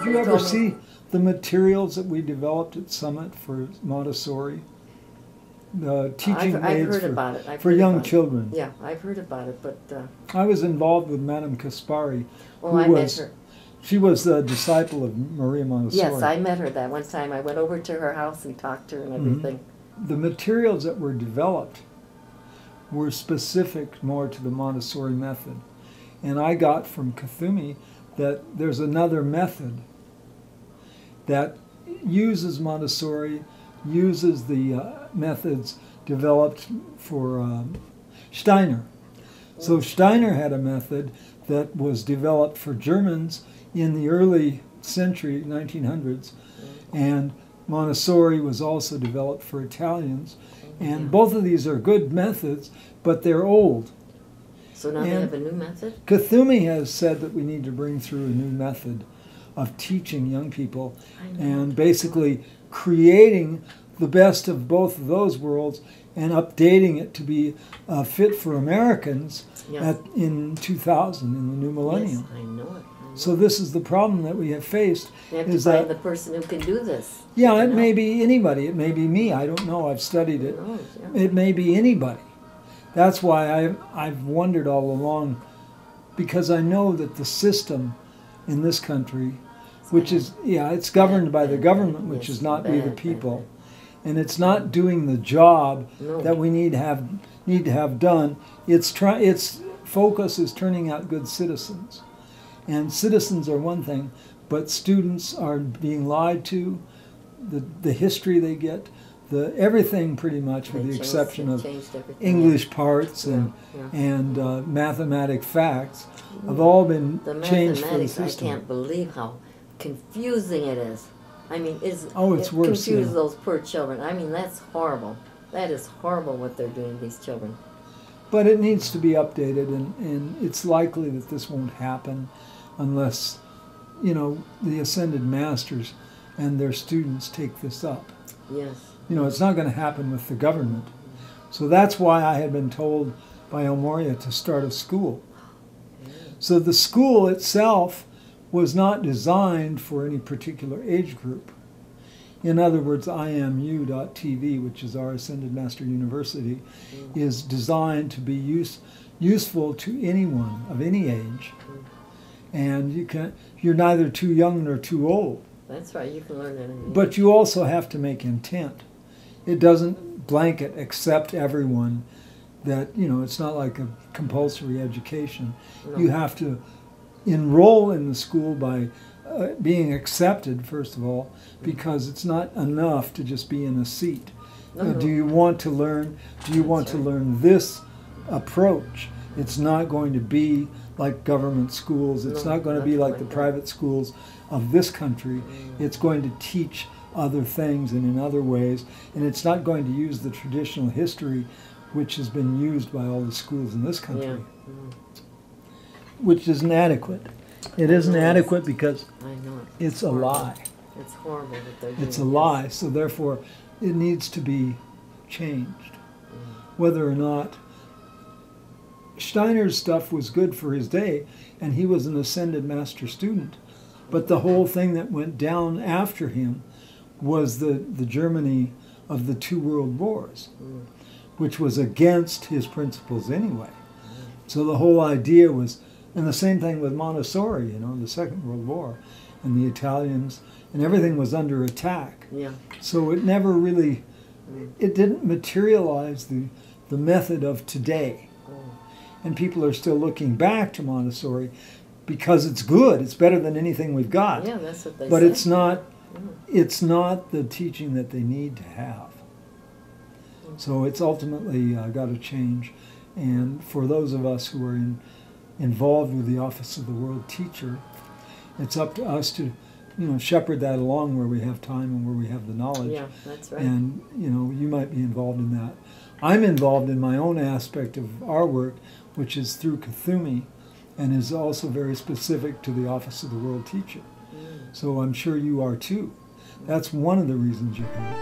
you ever see the materials that we developed at Summit for Montessori? The teaching aids for young children. Yeah, I've heard about it, but... I was involved with Madame Kaspari. Oh, I met her. She was a disciple of Maria Montessori. Yes, I met her that one time. I went over to her house and talked to her and everything. The materials that were developed were specific more to the Montessori method. And I got from Kuthumi that there's another method that uses Montessori, uses the methods developed for Steiner. So Steiner had a method that was developed for Germans in the early century, 1900s, and Montessori was also developed for Italians. And both of these are good methods, but they're old. So now they have a new method? Kuthumi has said that we need to bring through a new method of teaching young people and basically creating the best of both of those worlds and updating it to be fit for Americans in 2000, in the new millennium. Yes, I know it. So this is the problem that we have faced. You have to find the person who can do this. Yeah, it may be anybody. It may be me. I don't know. I've studied it. It may be anybody. That's why I've wondered all along, because I know that the system in this country, which is, it's governed by the government, which is not we the people, and it's not doing the job that we need to have done. Its focus is turning out good citizens. And citizens are one thing, but students are being lied to, the history they get, everything pretty much, with the exception of English parts and mathematic facts, have all been changed for the system. I can't believe how confusing it is. I mean, it's it worse, confuses those poor children. I mean, that's horrible. That is horrible what they're doing to these children. But it needs to be updated, and it's likely that this won't happen unless, the Ascended Masters and their students take this up. Yes. It's not going to happen with the government. So that's why I had been told by El Moria to start a school. So the school itself was not designed for any particular age group. In other words, IMU.TV, which is our Ascended Master University, is designed to be useful to anyone of any age. And you're neither too young nor too old. That's right, you can learn anything. But you also have to make intent. It doesn't blanket accept everyone. That, it's not like a compulsory education. No. You have to enroll in the school by being accepted, first of all, because it's not enough to just be in a seat. Do you want to learn? Do you want to learn this approach? It's not going to be like government schools. It's not going to be like the private schools of this country. It's going to teach other things and in other ways, and it's not going to use the traditional history which has been used by all the schools in this country, which isn't adequate. It isn't adequate because it's a lie. It's horrible that they're doing It's a lie, so therefore it needs to be changed. Whether or not Steiner's stuff was good for his day, and he was an Ascended Master student, but the whole thing that went down after him was the Germany of the two world wars, which was against his principles anyway. So the whole idea was, and the same thing with Montessori, the Second World War, and the Italians, and everything was under attack. So it never really, it didn't materialize the method of today. And people are still looking back to Montessori because it's good. It's better than anything we've got. Yeah, that's what they say. But it's not the teaching that they need to have. So it's ultimately got to change. And for those of us who are involved with the Office of the World Teacher, it's up to us to, shepherd that along where we have time and where we have the knowledge. Yeah, that's right. And, you might be involved in that. I'm involved in my own aspect of our work, which is through Kuthumi, and is also very specific to the Office of the World Teacher. So I'm sure you are too. That's one of the reasons you're here.